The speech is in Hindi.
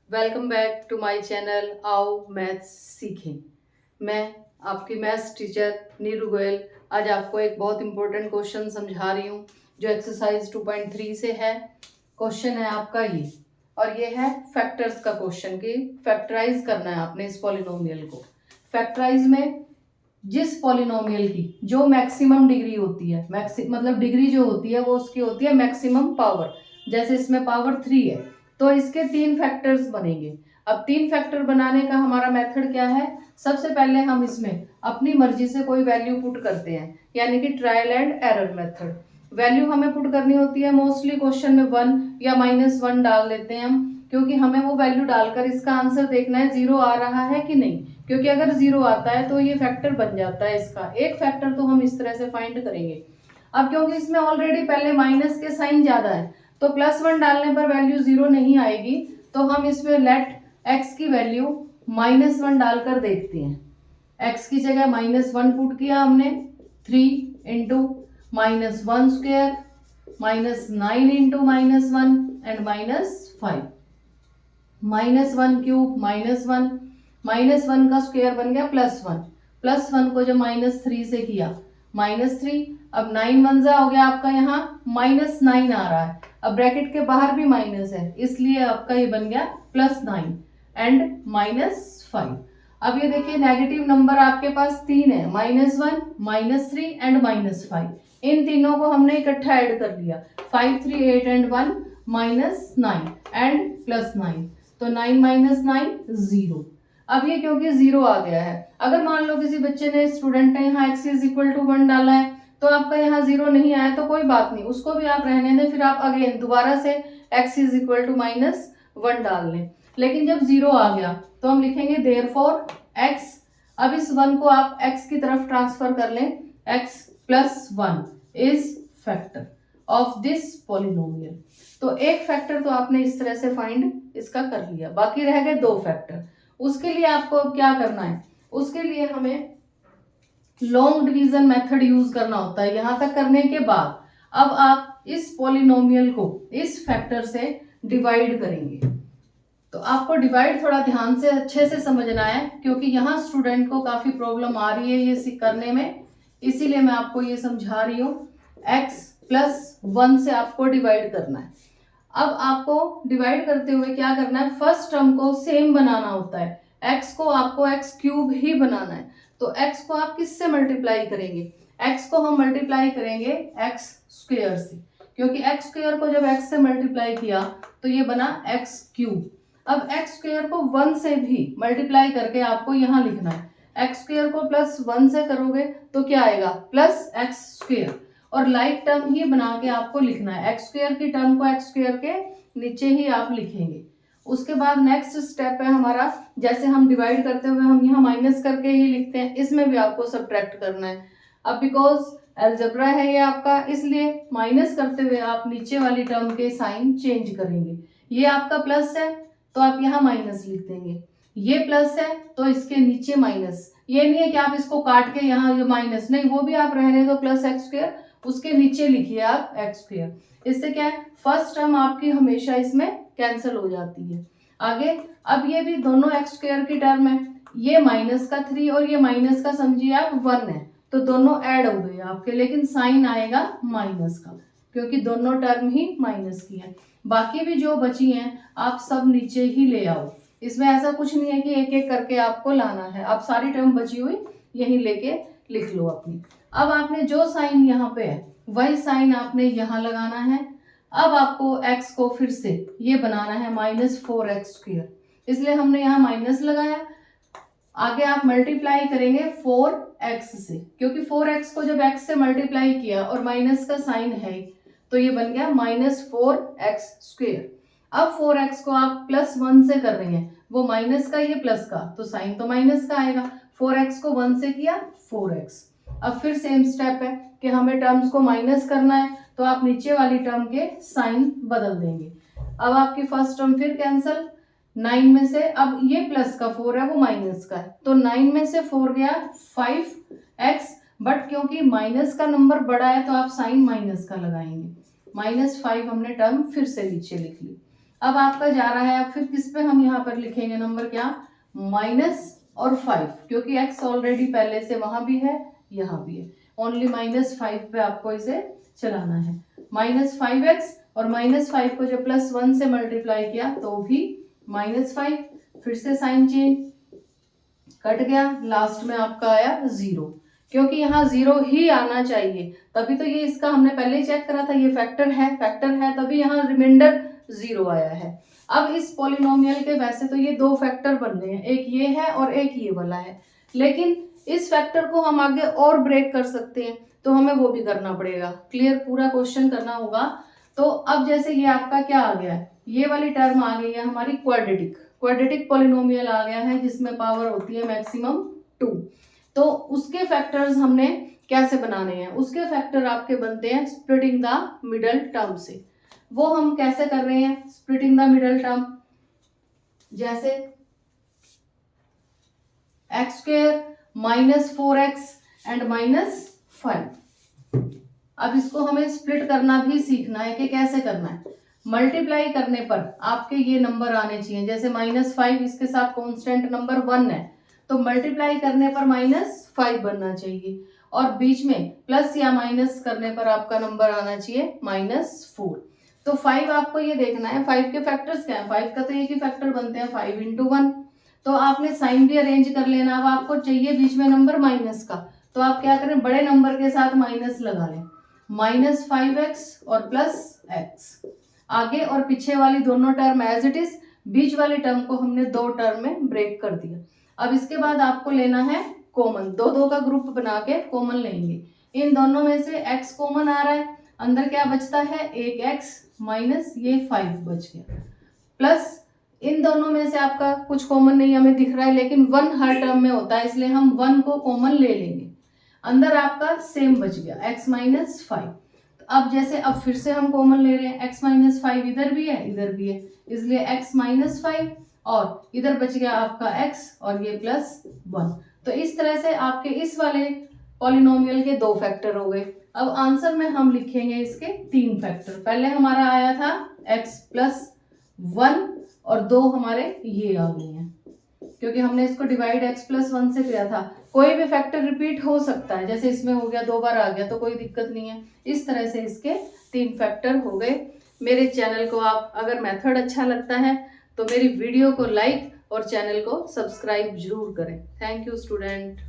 Welcome back to my channel आओ मैथ्स सीखें। मैं आपकी मैथ्स टीचर नीरू गोयल आज आपको एक बहुत इंपॉर्टेंट क्वेश्चन समझा रही हूँ जो एक्सरसाइज 2.3 से है। क्वेश्चन है आपका ये, और ये है फैक्टर्स का क्वेश्चन कि फैक्टराइज करना है आपने इस पॉलिनोमियल को। फैक्टराइज में जिस पॉलिनोमियल की जो मैक्सिमम डिग्री होती है, मतलब डिग्री जो होती है वो उसकी होती है मैक्सिमम पावर। जैसे इसमें पावर 3 है तो इसके 3 फैक्टर्स बनेंगे। अब 3 फैक्टर बनाने का हमारा मेथड क्या है? सबसे पहले हम इसमें अपनी मर्जी से कोई वैल्यू पुट करते हैं, यानी कि trial and error method. Value हमें पुट करनी होती है, मोस्टली क्वेश्चन में 1 या -1 डाल देते हैं हम, क्योंकि हमें वो वैल्यू डालकर इसका आंसर देखना है 0 आ रहा है कि नहीं। क्योंकि अगर 0 आता है तो ये फैक्टर बन जाता है, इसका एक फैक्टर तो हम इस तरह से फाइंड करेंगे। अब क्योंकि इसमें ऑलरेडी पहले माइनस के साइन ज्यादा है तो +1 डालने पर वैल्यू 0 नहीं आएगी, तो हम इसमें लेट x की वैल्यू -1 डालकर देखते हैं। x की जगह -1 पुट किया हमने, 3 into -1 square -9 into -1 and -5 -1 cube -1 का स्क्वायर बन गया +1 +1 को जब -3 से किया -3। अब 9 1 जा हो गया आपका, यहाँ -9 आ रहा है। अब ब्रैकेट के बाहर भी माइनस है इसलिए आपका ये बन गया +9 एंड -5। अब ये देखिए नेगेटिव नंबर आपके पास 3 है, -1 -3 एंड -5। इन तीनों को हमने इकट्ठा ऐड कर लिया, 5 3 8 एंड 1 -9 एंड +9, तो 9 -9 0। अब ये क्योंकि 0 आ गया है, अगर मान लो किसी बच्चे ने स्टूडेंट ने यहाँ x = 1 डाला है तो आपका यहाँ 0 नहीं आया तो कोई बात नहीं, उसको भी आप रहने दें, फिर आप अगेन दोबारा से x = -1 डाल लें। लेकिन जब 0 आ गया तो हम लिखेंगे देयरफॉर x। अब इस 1 को आप x की तरफ ट्रांसफर कर लें, x + 1 is factor of this polynomial. तो एक फैक्टर तो आपने इस तरह से फाइंड इसका कर लिया, बाकी रह गए 2 फैक्टर। उसके लिए आपको अब क्या करना है? उसके लिए हमें लॉन्ग डिवीजन मेथड यूज करना होता है। यहां तक करने के बाद अब आप इस पॉलिनोमियल को इस फैक्टर से डिवाइड करेंगे। तो आपको डिवाइड थोड़ा ध्यान से अच्छे से समझना है, क्योंकि यहाँ स्टूडेंट को काफी प्रॉब्लम आ रही है ये करने में, इसीलिए मैं आपको ये समझा रही हूँ। x + 1 से आपको डिवाइड करना है। अब आपको डिवाइड करते हुए क्या करना है? फर्स्ट टर्म को सेम बनाना होता है, x को आपको x³ ही बनाना है। तो x को आप किससे मल्टीप्लाई करेंगे? x को हम मल्टीप्लाई करेंगे x² से, क्योंकि x² को जब x से मल्टीप्लाई किया तो ये बना x³। अब x² को 1 से भी मल्टीप्लाई करके आपको यहाँ लिखना है। x² को +1 से करोगे तो क्या आएगा? +x²। और लाइक टर्म ही बना के आपको लिखना है, x² की टर्म को x² के नीचे ही आप लिखेंगे। उसके बाद नेक्स्ट स्टेप है हमारा, जैसे हम डिवाइड करते हुए हम यहाँ माइनस करके ही लिखते हैं, इसमें भी आपको सब्ट्रैक्ट करना है। अब बिकॉज अलजेब्रा है ये आपका, इसलिए माइनस करते हुए आप नीचे वाली टर्म के साइन चेंज करेंगे। ये आपका प्लस है तो आप यहाँ माइनस लिख देंगे, ये प्लस है तो इसके नीचे माइनस। ये नहीं है कि आप इसको काट के यहाँ माइनस, नहीं, वो भी आप रहने दो +x², उसके नीचे लिखिए आप x²। इससे क्या है? फर्स्ट टर्म आपकी हमेशा इसमें कैंसिल हो जाती है। आगे अब ये भी दोनों x² की टर्म है, ये -3 और ये माइनस का समझिए आप 1 है, तो दोनों ऐड हो गए आपके, लेकिन साइन आएगा माइनस का, क्योंकि दोनों टर्म ही माइनस की है। बाकी भी जो बची हैं आप सब नीचे ही ले आओ, इसमें ऐसा कुछ नहीं है कि एक एक करके आपको लाना है, आप सारी टर्म बची हुई यहीं लेके लिख लो अपनी। अब आपने जो साइन यहाँ पे है वही साइन आपने यहाँ लगाना है। अब आपको x को फिर से ये बनाना है -4x², इसलिए हमने यहाँ माइनस लगाया। आगे आप मल्टीप्लाई करेंगे 4x से, क्योंकि 4x को जब x से मल्टीप्लाई किया और माइनस का साइन है तो ये बन गया -4x²। अब 4x को आप +1 से कर रहे हैं, वो माइनस का ये प्लस का, तो साइन तो माइनस का आएगा। 4x को 1 से किया 4x। अब फिर सेम स्टेप है कि हमें टर्म्स को माइनस करना है, तो आप नीचे वाली टर्म के साइन बदल देंगे। अब आपकी फर्स्ट टर्म फिर कैंसल, 9 में से अब ये प्लस का 4 है वो माइनस का है, तो 9 में से 4 गया 5x, बट क्योंकि माइनस का नंबर बड़ा है तो आप साइन माइनस का लगाएंगे। -5 हमने टर्म फिर से नीचे लिख ली। अब आपका जा रहा है, अब फिर किस पे हम यहाँ पर लिखेंगे नंबर, क्या, माइनस और 5, क्योंकि x ऑलरेडी पहले से वहां भी है यहाँ भी है, ओनली -5 पे आपको इसे चलाना है। -5x और -5 को जब +1 से मल्टीप्लाई किया तो भी -5, फिर से साइन चेंज, कट गया, लास्ट में आपका आया 0, क्योंकि यहाँ 0 ही आना चाहिए, तभी तो ये इसका हमने पहले ही चेक करा था, ये फैक्टर है तभी यहाँ रिमाइंडर 0 आया है। अब इस पॉलिनोमियल के वैसे तो ये दो फैक्टर बन रहे हैं, एक ये है और एक ये वाला है, लेकिन इस फैक्टर को हम आगे और ब्रेक कर सकते हैं, तो हमें वो भी करना पड़ेगा। क्लियर, पूरा क्वेश्चन करना होगा। तो अब जैसे ये आपका क्या आ गया है, ये वाली टर्म आ गई है हमारी क्वाड्रेटिक पॉलिनोमियल आ गया है, जिसमें पावर होती है मैक्सिमम 2। तो उसके फैक्टर्स हमने कैसे बनाने हैं, उसके फैक्टर आपके बनते हैं स्प्लिटिंग द मिडल टर्म से। वो हम कैसे कर रहे हैं स्प्लिटिंग द मिडल टर्म, जैसे x² -4x एंड -5। अब इसको हमें स्प्लिट करना भी सीखना है कि कैसे करना है। मल्टीप्लाई करने पर आपके ये नंबर आने चाहिए, जैसे -5 इसके साथ कांस्टेंट नंबर 1 है, तो मल्टीप्लाई करने पर -5 बनना चाहिए, और बीच में प्लस या माइनस करने पर आपका नंबर आना चाहिए -4। तो 5 आपको ये देखना है, 5 के फैक्टर्स क्या है, 5 का तो एक ही फैक्टर बनते हैं, 5 × 1। तो आपने साइन भी अरेंज कर लेना। अब आपको चाहिए बीच में नंबर माइनस का, तो आप क्या करें, बड़े नंबर के साथ माइनस लगा लें, -5x और +x। आगे और पीछे वाली दोनों टर्म एज इट इज, बीच वाली टर्म को हमने दो टर्म में ब्रेक कर दिया। अब इसके बाद आपको लेना है कॉमन, दो दो का ग्रुप बना के कॉमन लेंगे। इन दोनों में से x कॉमन आ रहा है, अंदर क्या बचता है, एक x माइनस ये 5 बच गया, प्लस इन दोनों में से आपका कुछ कॉमन नहीं हमें दिख रहा है, लेकिन 1 हर टर्म में होता है, इसलिए हम 1 को कॉमन ले लेंगे। अंदर आपका सेम बच गया x -5। तो अब जैसे अब फिर से हम कॉमन ले रहे हैं, x -5 इधर भी है इधर भी है, इसलिए x -5 और इधर बच गया आपका x और ये +1। तो इस तरह से आपके इस वाले पॉलिनोमियल के दो फैक्टर हो गए। अब आंसर में हम लिखेंगे इसके 3 फैक्टर। पहले हमारा आया था x +1 और 2 हमारे ये आ गए हैं, क्योंकि हमने इसको डिवाइड x +1 से किया था। कोई भी फैक्टर रिपीट हो सकता है, जैसे इसमें हो गया 2 बार आ गया तो कोई दिक्कत नहीं है। इस तरह से इसके 3 फैक्टर हो गए। मेरे चैनल को आप अगर मेथड अच्छा लगता है तो मेरी वीडियो को लाइक और चैनल को सब्सक्राइब जरूर करें। Thank you student.